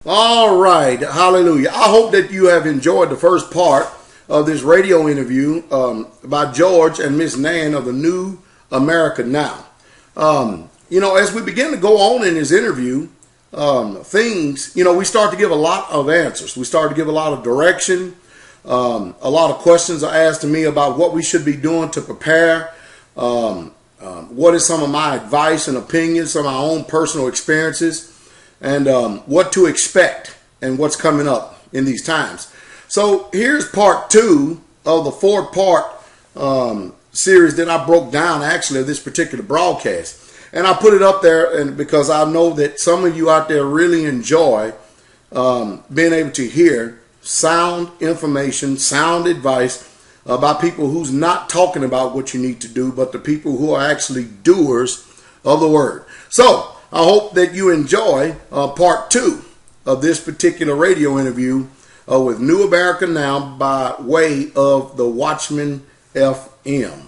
All right, hallelujah. I hope that you have enjoyed the first part of this radio interview by George and Miss Nan of the New America Now. As we begin to go on in this interview, we start to give a lot of answers. We start to give a lot of direction. A lot of questions are asked to me about what we should be doing to prepare. What is some of my advice and opinions, some of my own personal experiences, and what to expect and what's coming up in these times. So here's part 2 of the 4-part series that I broke down actually of this particular broadcast. And I put it up there and because I know that some of you out there really enjoy being able to hear sound information, sound advice about people who's not talking about what you need to do, but the people who are actually doers of the word. So I hope that you enjoy part 2 of this particular radio interview with New America Now by way of the Watchman FM.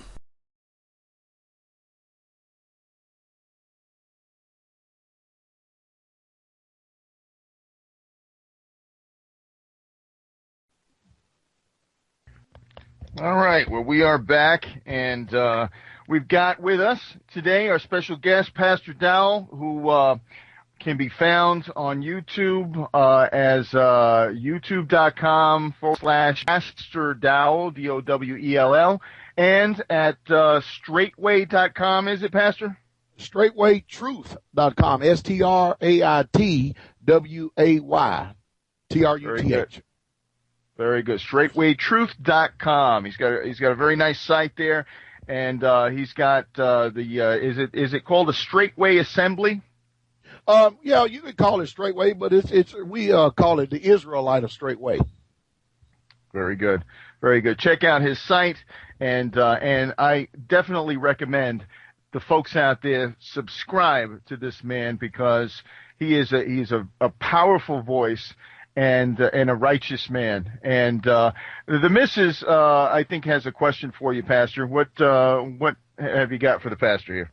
All right, well, we are back, and we've got with us today our special guest, Pastor Dowell, who can be found on YouTube as youtube.com/Pastor Dowell, Dowell, and at straightway.com, is it, Pastor? Straightwaytruth.com, STRAITWAY, TRUTH. Very good. Straightwaytruth.com. He's got a very nice site there, and he's got is it called a Straightway Assembly? Yeah, you can call it Straightway, but we call it the Israelite of Straightway. Very good, very good. Check out his site, and I definitely recommend the folks out there subscribe to this man because he's a powerful voice. And a righteous man. And the missus, I think, has a question for you, Pastor. What have you got for the pastor here?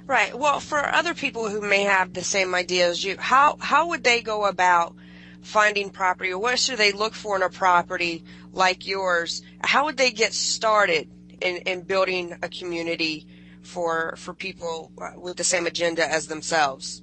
Right. Well, for other people who may have the same idea as you, how would they go about finding property, or what should they look for in a property like yours? How would they get started in building a community for people with the same agenda as themselves?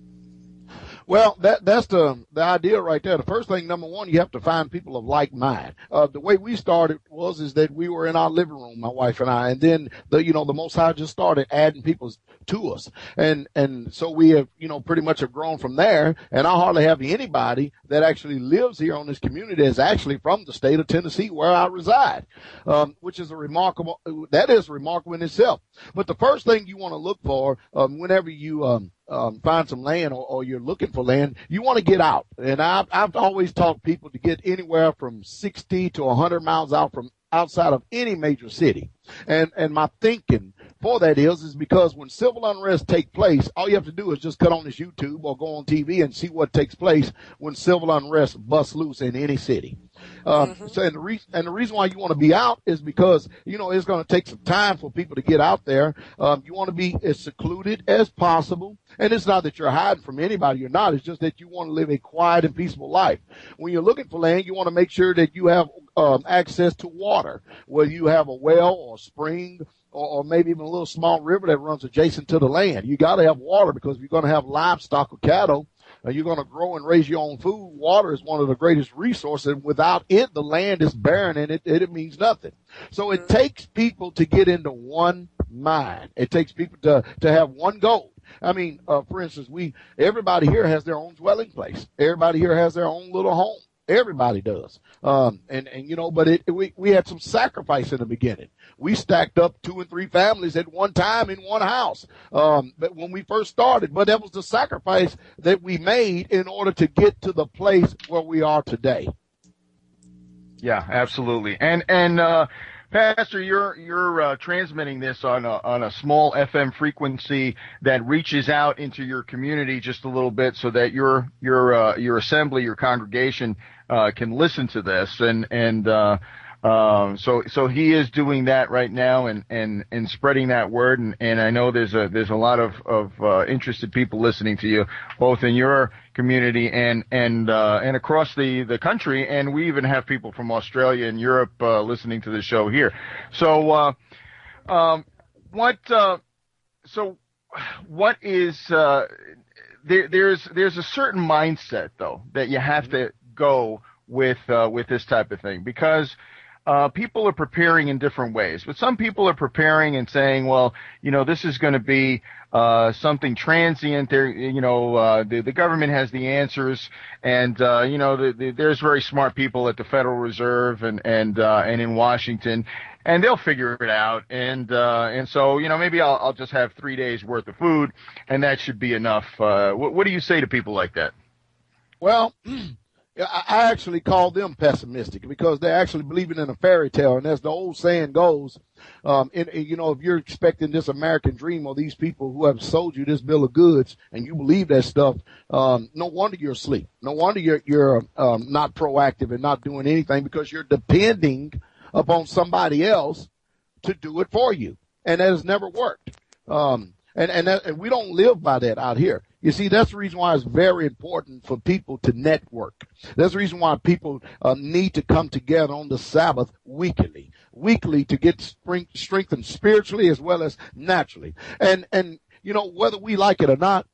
Well, that's the idea right there. The first thing, number one, you have to find people of like mind. The way we started is that we were in our living room, my wife and I, and then the Most High just started adding people to us, and so we have pretty much have grown from there. And I hardly have anybody that actually lives here on this community is actually from the state of Tennessee where I reside, which is remarkable in itself. But the first thing you want to look for whenever you find some land or you're looking for land, you want to get out. And I've always taught people to get anywhere from 60 to 100 miles outside of any major city. And my thinking for that is because when civil unrest take place, all you have to do is just cut on this YouTube or go on TV and see what takes place when civil unrest busts loose in any city. So the reason why you want to be out is because it's going to take some time for people to get out there. You want to be as secluded as possible, and it's not that you're hiding from anybody or not. It's just that you want to live a quiet and peaceful life. When you're looking for land, you want to make sure that you have access to water, whether you have a well or a spring or maybe even a little small river that runs adjacent to the land. You got to have water because if you're going to have livestock or cattle, you're going to grow and raise your own food. Water is one of the greatest resources, and without it, the land is barren and it means nothing. So it takes people to get into one mind. It takes people to have one goal. I mean, for instance, everybody here has their own dwelling place. Everybody here has their own little home. Everybody does. But we had some sacrifice in the beginning. We stacked up 2 and 3 families at one time in one house. But when we first started, but that was the sacrifice that we made in order to get to the place where we are today. Yeah, absolutely. And Pastor, you're transmitting this on a small FM frequency that reaches out into your community just a little bit, so that your assembly, your congregation, can listen to this. And So he is doing that right now and spreading that word. And I know there's a lot of interested people listening to you, both in your community and across the country. And we even have people from Australia and Europe, listening to the show here. So, what is, there's a certain mindset though that you have to go with this type of thing, because people are preparing in different ways. But some people are preparing and saying, well, this is going to be something transient. The government has the answers, and there's very smart people at the Federal Reserve and in Washington, and they'll figure it out. And so maybe I'll just have 3 days worth of food, and that should be enough. What do you say to people like that? Well, I actually call them pessimistic, because they're actually believing in a fairy tale. And as the old saying goes, if you're expecting this American dream, or these people who have sold you this bill of goods, and you believe that stuff, no wonder you're asleep. No wonder you're not proactive and not doing anything, because you're depending upon somebody else to do it for you. And that has never worked. And we don't live by that out here. You see, that's the reason why it's very important for people to network. That's the reason why people need to come together on the Sabbath weekly to get strengthened spiritually as well as naturally. And whether we like it or not,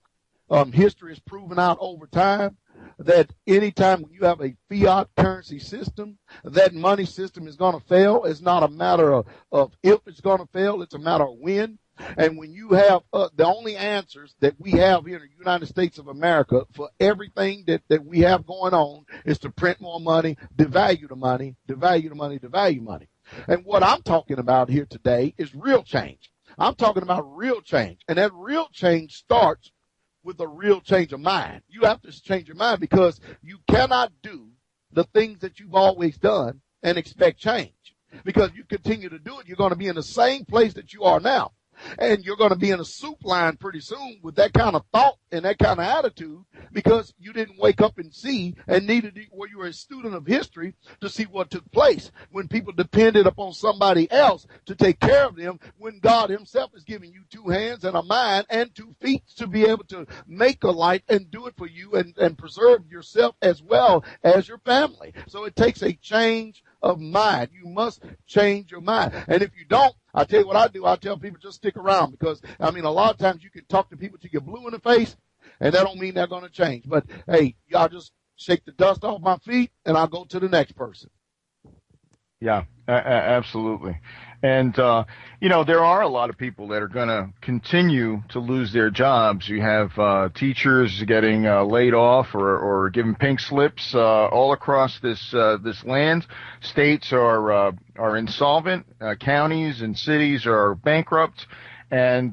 history has proven out over time that anytime you have a fiat currency system, that money system is going to fail. It's not a matter of if it's going to fail. It's a matter of when. And when you have the only answers that we have here in the United States of America for everything that we have going on is to print more money, devalue the money, devalue the money, devalue money. And what I'm talking about here today is real change. I'm talking about real change. And that real change starts with a real change of mind. You have to change your mind, because you cannot do the things that you've always done and expect change. Because you continue to do it, you're going to be in the same place that you are now. And you're going to be in a soup line pretty soon with that kind of thought and that kind of attitude, because you didn't wake up and see, and neither were you a student of history to see what took place when people depended upon somebody else to take care of them, when God himself is giving you 2 hands and a mind and 2 feet to be able to make a life and do it for you and preserve yourself as well as your family. So it takes a change of mind. You must change your mind. And if you don't, I tell you what I do. I tell people just stick around, because, a lot of times you can talk to people till you're blue in the face, and that don't mean they're going to change. But, hey, y'all just shake the dust off my feet, and I'll go to the next person. Yeah, absolutely. And, there are a lot of people that are going to continue to lose their jobs. You have teachers getting laid off or given pink slips all across this land. States are insolvent. Counties and cities are bankrupt. And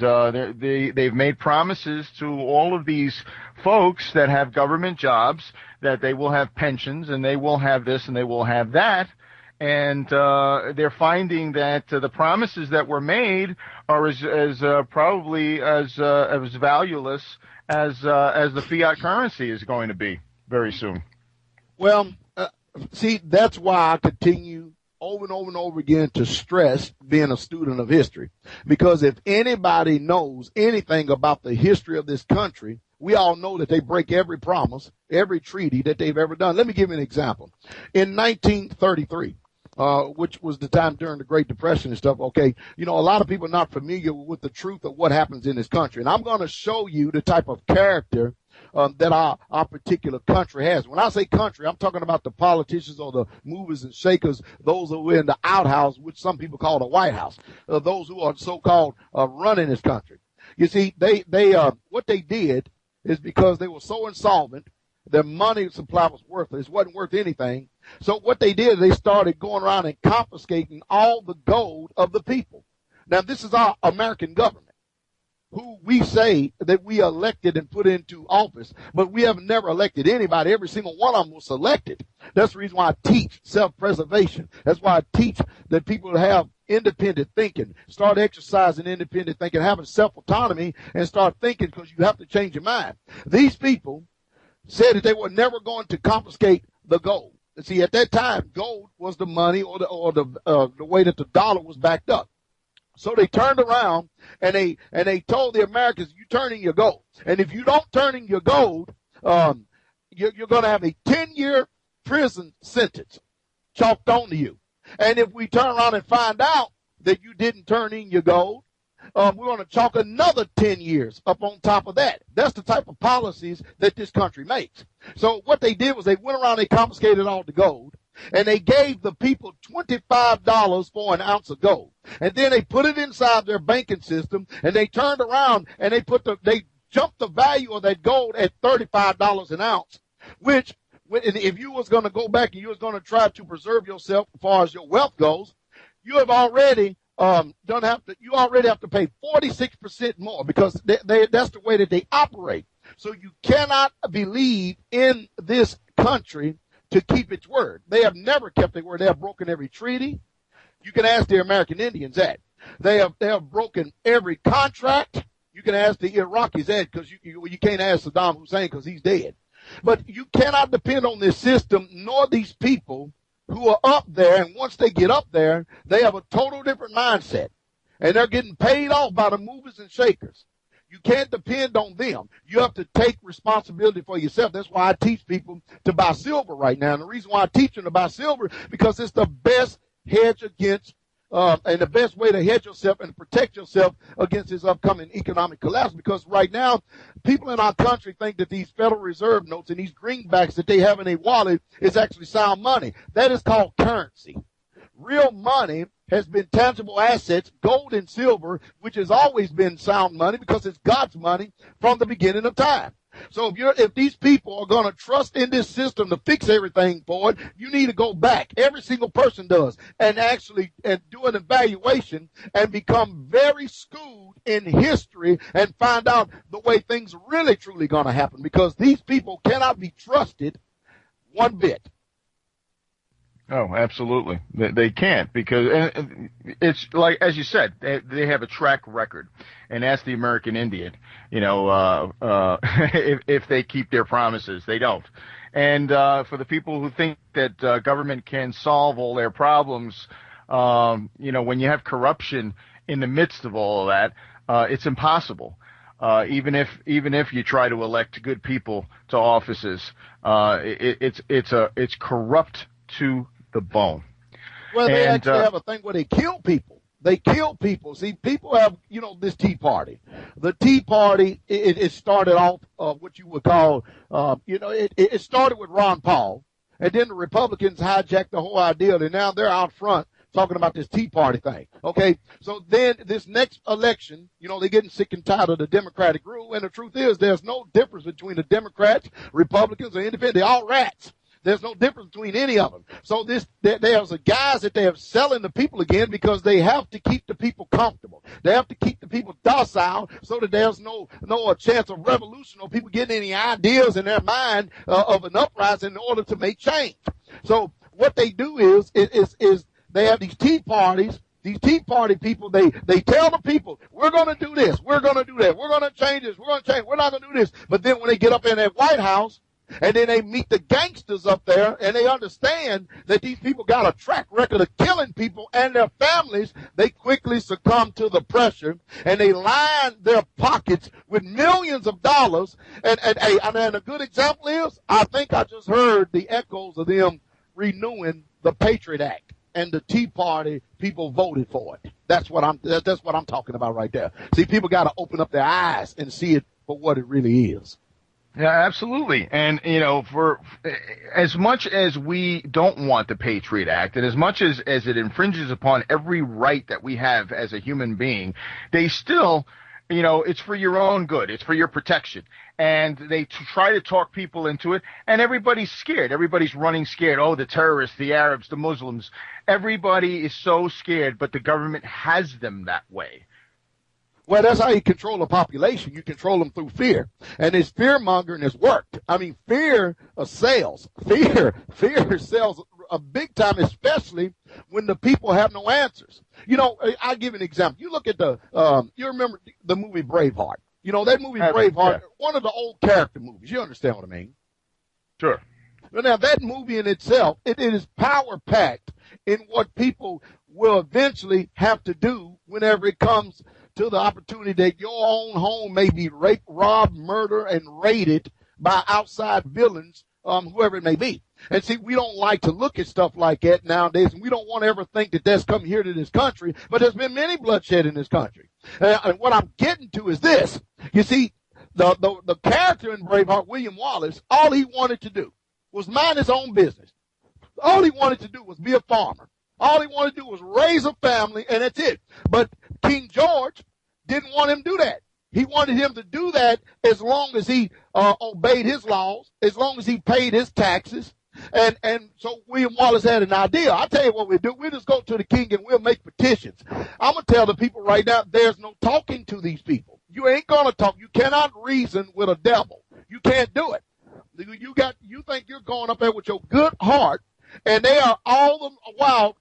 they've made promises to all of these folks that have government jobs that they will have pensions and they will have this and they will have that. And they're finding that the promises that were made are probably as valueless as the fiat currency is going to be very soon. Well, see, that's why I continue over and over and over again to stress being a student of history. Because if anybody knows anything about the history of this country, we all know that they break every promise, every treaty that they've ever done. Let me give you an example. In 1933, which was the time during the Great Depression and stuff, okay, a lot of people are not familiar with the truth of what happens in this country. And I'm going to show you the type of character that our particular country has. When I say country, I'm talking about the politicians or the movers and shakers, those who are in the outhouse, which some people call the White House, those who are so-called running this country. You see, they what they did is, because they were so insolvent, their money supply was worthless. It wasn't worth anything. So what they did, they started going around and confiscating all the gold of the people. Now, this is our American government, who we say that we elected and put into office, but we have never elected anybody. Every single one of them was selected. That's the reason why I teach self-preservation. That's why I teach that people have independent thinking, start exercising independent thinking, having self-autonomy, and start thinking, because you have to change your mind. These people said that they were never going to confiscate the gold. See, at that time, gold was the money or the way that the dollar was backed up. So they turned around and they told the Americans, you turn in your gold. And if you don't turn in your gold, you're going to have a 10-year prison sentence chalked onto you. And if we turn around and find out that you didn't turn in your gold, we're going to chalk another 10 years up on top of that. That's the type of policies that this country makes. So what they did was they went around, they confiscated all the gold, and they gave the people $25 for an ounce of gold. And then they put it inside their banking system, and they turned around and they jumped the value of that gold at $35 an ounce, which if you was going to go back and you was going to try to preserve yourself as far as your wealth goes, you have already you already have to pay 46% more because that's the way that they operate. So you cannot believe in this country to keep its word. They have never kept their word. They have broken every treaty. You can ask the American Indians that. They have broken every contract. You can ask the Iraqis that because you can't ask Saddam Hussein because he's dead. But you cannot depend on this system nor these people who are up there, and once they get up there, they have a total different mindset. And they're getting paid off by the movers and shakers. You can't depend on them. You have to take responsibility for yourself. That's why I teach people to buy silver right now. And the reason why I teach them to buy silver, because it's the best hedge against and the best way to hedge yourself and protect yourself against this upcoming economic collapse. Because right now, people in our country think that these Federal Reserve notes and these greenbacks that they have in a wallet is actually sound money. That is called currency. Real money has been tangible assets, gold and silver, which has always been sound money because it's God's money from the beginning of time. So if these people are going to trust in this system to fix everything for it, you need to go back. Every single person does, and do an evaluation and become very schooled in history and find out the way things are really truly going to happen, because these people cannot be trusted one bit. Oh, absolutely. They can't, because it's like, as you said, they have a track record. And ask the American Indian, if they keep their promises. They don't. And for the people who think that government can solve all their problems, when you have corruption in the midst of all of that, it's impossible. Even if you try to elect good people to offices, it's corrupt to the bone. Well, they actually have a thing where they kill people. They kill people. See, people have, this Tea Party. The Tea Party, it started off what you would call, it started with Ron Paul, and then the Republicans hijacked the whole idea, and now they're out front talking about this Tea Party thing. Okay, so then this next election, they're getting sick and tired of the Democratic rule, and the truth is there's no difference between the Democrats, Republicans, or Independents. They're all rats. There's no difference between any of them. So there's a guise that they are selling the people again because they have to keep the people comfortable. They have to keep the people docile so that there's no chance of revolution or people getting any ideas in their mind of an uprising in order to make change. So what they do is they have these tea parties. These Tea Party people, they tell the people, we're going to do this, we're going to do that, we're going to change this, we're going to change, we're not going to do this. But then when they get up in that White House, and then they meet the gangsters up there, and they understand that these people got a track record of killing people and their families, they quickly succumb to the pressure, and they line their pockets with millions of dollars. And a good example is, I think I just heard the echoes of them renewing the Patriot Act, and the Tea Party people voted for it. That's what I'm talking about right there. See, people got to open up their eyes and see it for what it really is. Yeah, absolutely. And, for as much as we don't want the Patriot Act, and as much as it infringes upon every right that we have as a human being, they still, it's for your own good. It's for your protection. And they try to talk people into it, and everybody's scared. Everybody's running scared. Oh, the terrorists, the Arabs, the Muslims. Everybody is so scared, but the government has them that way. Well, that's how you control a population. You control them through fear. And this fear-mongering has worked. I mean, fear sells. Fear sells a big time, especially when the people have no answers. I'll give you an example. You look at you remember the movie Braveheart. That movie Braveheart, one of the old character movies. You understand what I mean? Sure. Now, that movie in itself, it is power-packed in what people will eventually have to do whenever it comes to the opportunity that your own home may be raped, robbed, murdered, and raided by outside villains, whoever it may be. And see, we don't like to look at stuff like that nowadays, and we don't want to ever think that that's come here to this country, but there's been many bloodshed in this country. And what I'm getting to is this. You see, the character in Braveheart, William Wallace, all he wanted to do was mind his own business. All he wanted to do was be a farmer. All he wanted to do was raise a family, and that's it. But King George didn't want him to do that. He wanted him to do that as long as he obeyed his laws, as long as he paid his taxes. And so William Wallace had an idea. I'll tell you what we do. We'll just go to the king and we'll make petitions. I'm going to tell the people right now, there's no talking to these people. You ain't going to talk. You cannot reason with a devil. You can't do it. You think you're going up there with your good heart, and they are all the while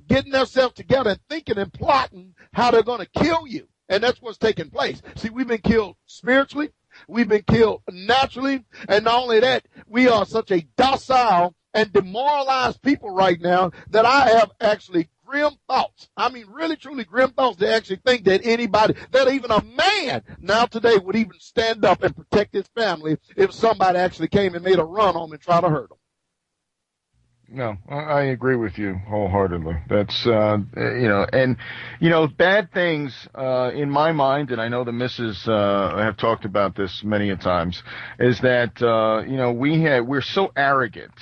getting themselves together and thinking and plotting how they're going to kill you. And that's what's taking place. See, we've been killed spiritually. We've been killed naturally. And not only that, we are such a docile and demoralized people right now that I have actually grim thoughts. I mean, really, truly grim thoughts to actually think that anybody, that even a man now today would even stand up and protect his family if somebody actually came and made a run on him and tried to hurt him. No, I agree with you wholeheartedly. That's, bad things, in my mind, and I know the missus, have talked about this many a times, is that, we're so arrogant.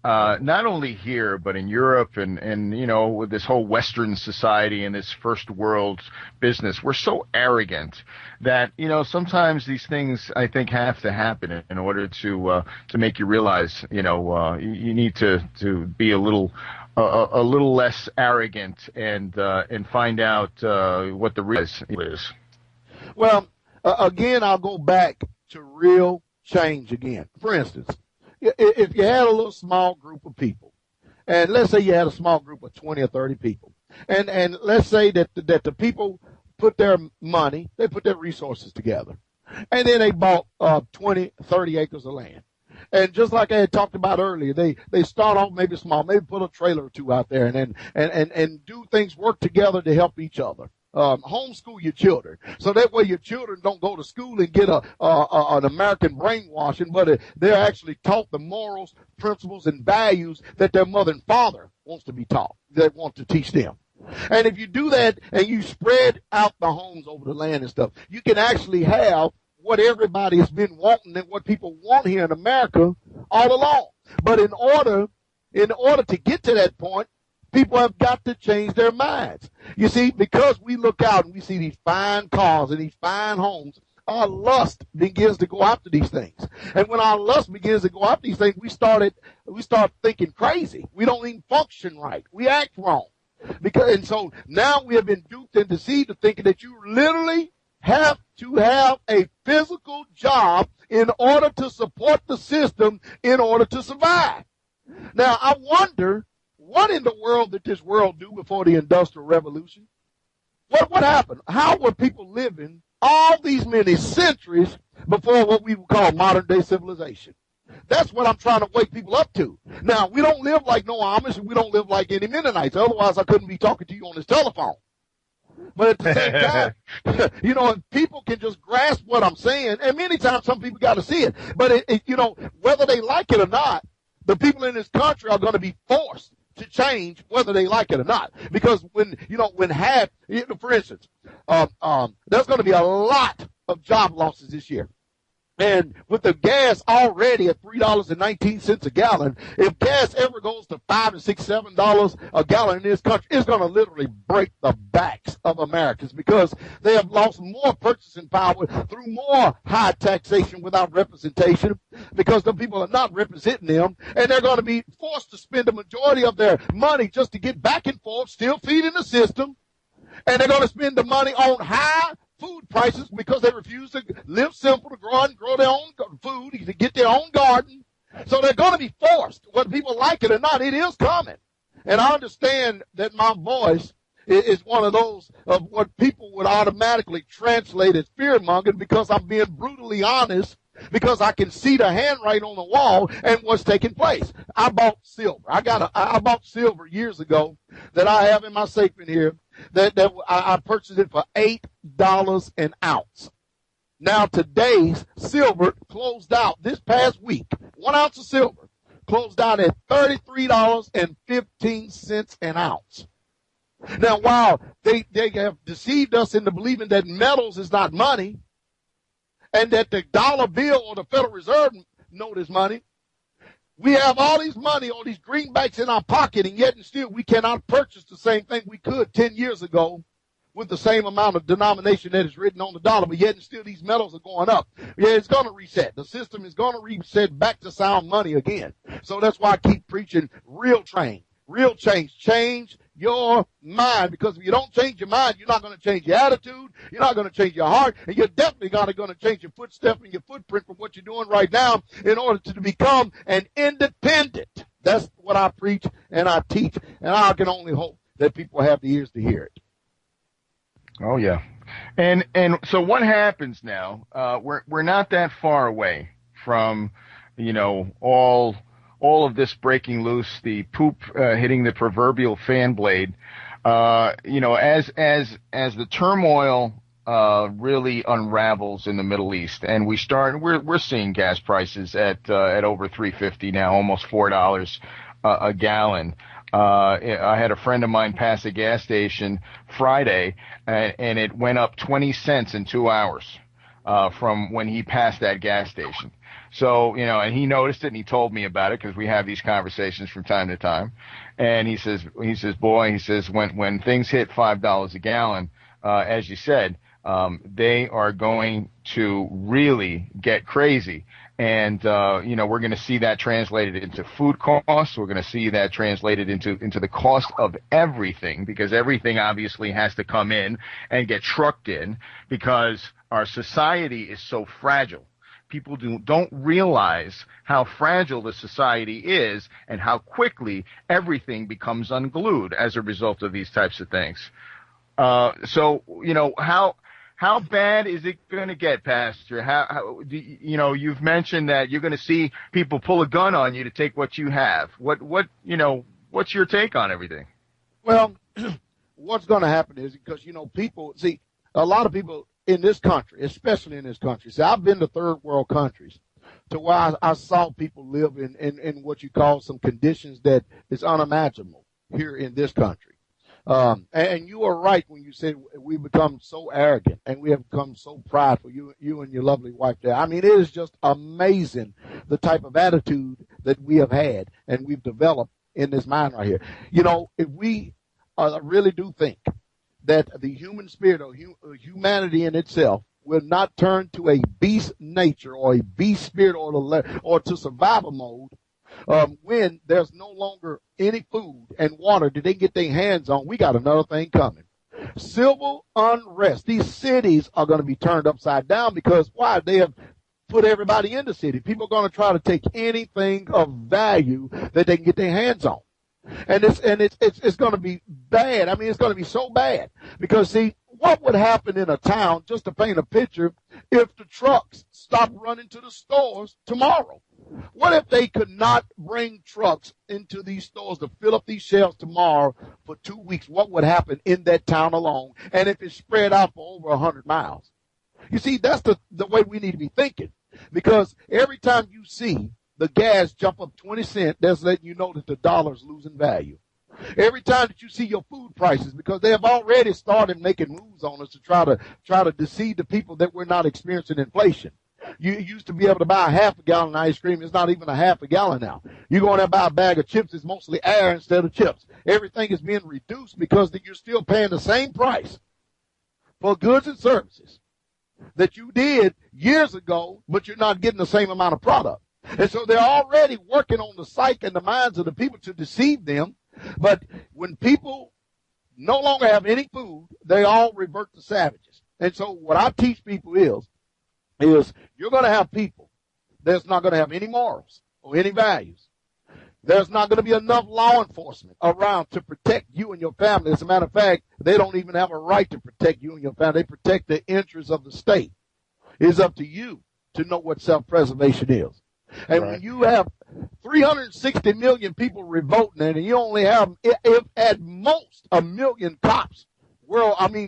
Not only here, but in Europe and with this whole Western society and this first world business, we're so arrogant that, sometimes these things I think have to happen in order to make you realize, you need to be a little less arrogant and find out, what the real is. Well, again, I'll go back to real change again. For instance, if you had a little small group of people, and let's say you had a small group of 20 or 30 people, and let's say that the people put their money, they put their resources together, and then they bought 20, 30 acres of land. And just like I had talked about earlier, they start off maybe small, maybe put a trailer or two out there, and do things, work together to help each other. Homeschool your children, so that way your children don't go to school and get an American brainwashing, but they're actually taught the morals, principles, and values that their mother and father wants to be taught, that want to teach them. And if you do that and you spread out the homes over the land and stuff, you can actually have what everybody has been wanting and what people want here in America all along. But in order to get to that point, people have got to change their minds. You see, because we look out and we see these fine cars and these fine homes, our lust begins to go after these things. And when our lust begins to go after these things, we start thinking crazy. We don't even function right. We act wrong. And so now we have been duped and deceived to thinking that you literally have to have a physical job in order to support the system, in order to survive. Now, I wonder, what in the world did this world do before the Industrial Revolution? What happened? How were people living all these many centuries before what we would call modern day civilization? That's what I'm trying to wake people up to. Now, we don't live like no Amish, and we don't live like any Mennonites. Otherwise, I couldn't be talking to you on this telephone. But at the same time, if people can just grasp what I'm saying, and many times some people got to see it. But, whether they like it or not, the people in this country are going to be forced to change whether they like it or not. Because for instance, there's going to be a lot of job losses this year. And with the gas already at $3.19 a gallon, if gas ever goes to $5 and $6, $7 a gallon in this country, it's going to literally break the backs of Americans because they have lost more purchasing power through more high taxation without representation because the people are not representing them, and they're going to be forced to spend the majority of their money just to get back and forth, still feeding the system, and they're going to spend the money on high food prices because they refuse to live simple, to grow their own food, to get their own garden. So they're going to be forced, whether people like it or not. It is coming. And I understand that my voice is one of those of what people would automatically translate as fear-mongering because I'm being brutally honest because I can see the handwriting on the wall and what's taking place. I bought silver. I bought silver years ago that I have in my safe in here that I purchased it for $8 an ounce. Now today's silver closed out this past week. 1 ounce of silver closed out at $33.15 an ounce. Now, while they have deceived us into believing that metals is not money and that the dollar bill or the Federal Reserve note is money, we have all these money, all these greenbacks in our pocket, and yet and still we cannot purchase the same thing we could 10 years ago with the same amount of denomination that is written on the dollar, but yet and still these metals are going up. Yeah, it's going to reset. The system is going to reset back to sound money again. So that's why I keep preaching real change. Change your mind, because if you don't change your mind, you're not going to change your attitude, you're not going to change your heart, and you're definitely not going to change your footstep and your footprint from what you're doing right now in order to become an independent. That's what I preach and I teach, and I can only hope that people have the ears to hear it. Oh yeah, and so what happens now? We're not that far away from, all of this breaking loose, the poop hitting the proverbial fan blade. As the turmoil really unravels in the Middle East, and we're seeing gas prices at over $3.50 now, almost $4 a gallon. I had a friend of mine pass a gas station Friday, and it went up 20 cents in 2 hours from when he passed that gas station. So, and he noticed it, and he told me about it because we have these conversations from time to time. And he says, when things hit $5 a gallon, as you said, they are going to really get crazy. And, we're going to see that translated into food costs. We're going to see that translated into the cost of everything, because everything obviously has to come in and get trucked in, because our society is so fragile. People don't realize how fragile the society is and how quickly everything becomes unglued as a result of these types of things. So, how bad is it going to get, Pastor? You've mentioned that you're going to see people pull a gun on you to take what you have. What's your take on everything? Well, what's going to happen is, because, a lot of people in this country, especially in this country, I've been to third world countries to where I saw people live in what you call some conditions that is unimaginable here in this country. And you are right when you said we become so arrogant and we have become so prideful, you and your lovely wife there. I mean, it is just amazing the type of attitude that we have had and we've developed in this mind right here. If we really do think that the human spirit or humanity in itself will not turn to a beast nature or a beast spirit or to survival mode, when there's no longer any food and water that they get their hands on, we got another thing coming. Civil unrest. These cities are going to be turned upside down because why? They have put everybody in the city. People are going to try to take anything of value that they can get their hands on. And it's going to be bad. I mean, it's going to be so bad because, see, what would happen in a town, just to paint a picture, if the trucks stopped running to the stores tomorrow? What if they could not bring trucks into these stores to fill up these shelves tomorrow for 2 weeks? What would happen in that town alone? And if it's spread out for over 100 miles? You see, that's the way we need to be thinking, because every time you see the gas jump up 20 cents, that's letting you know that the dollar's losing value. Every time that you see your food prices, because they have already started making moves on us to try to deceive the people that we're not experiencing inflation. You used to be able to buy a half a gallon of ice cream. It's not even a half a gallon now. You go in there and buy a bag of chips, it's mostly air instead of chips. Everything is being reduced because you're still paying the same price for goods and services that you did years ago, but you're not getting the same amount of product. And so they're already working on the psyche and the minds of the people to deceive them. But when people no longer have any food, they all revert to savages. And so what I teach people is you're going to have people that's not going to have any morals or any values. There's not going to be enough law enforcement around to protect you and your family. As a matter of fact, they don't even have a right to protect you and your family. They protect the interests of the state. It's up to you to know what self-preservation is. And when you have 360 million people revolting, and you only have, if at most, 1 million cops,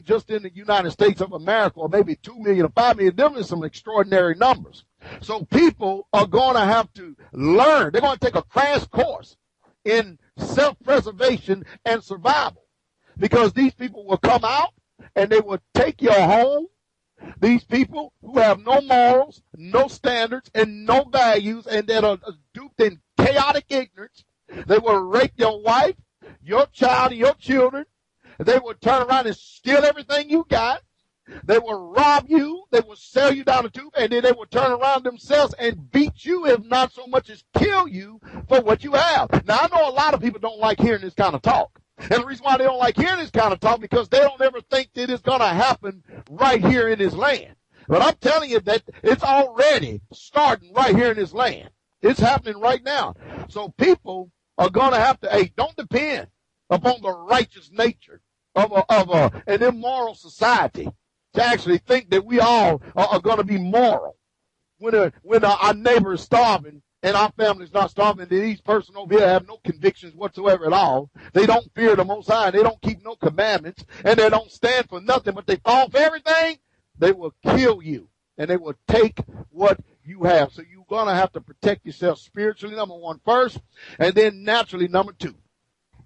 just in the United States of America, or maybe 2 million or 5 million, them are some extraordinary numbers. So people are going to have to learn. They're going to take a crash course in self-preservation and survival, because these people will come out and they will take your home. These people who have no morals, no standards, and no values, and that are duped in chaotic ignorance, they will rape your wife, your child, and your children. They will turn around and steal everything you got. They will rob you. They will sell you down the tube, and then they will turn around themselves and beat you, if not so much as kill you, for what you have. Now, I know a lot of people don't like hearing this kind of talk. And the reason why they don't like hearing this kind of talk, because they don't ever think that it's going to happen right here in this land. But I'm telling you that it's already starting right here in this land. It's happening right now. So people are going to have to, don't depend upon the righteous nature of an immoral society to actually think that we all are going to be moral. When our neighbor is starving and our family's not starving, these person over here have no convictions whatsoever at all. They don't fear the Most High. They don't keep no commandments, and they don't stand for nothing, but they fall for everything. They will kill you, and they will take what you have. So you're going to have to protect yourself spiritually, number one, first, and then naturally, number two.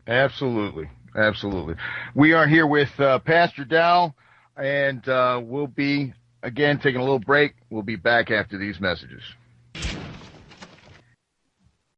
Absolutely. Absolutely. We are here with Pastor Dowell, and we'll be, again, taking a little break. We'll be back after these messages.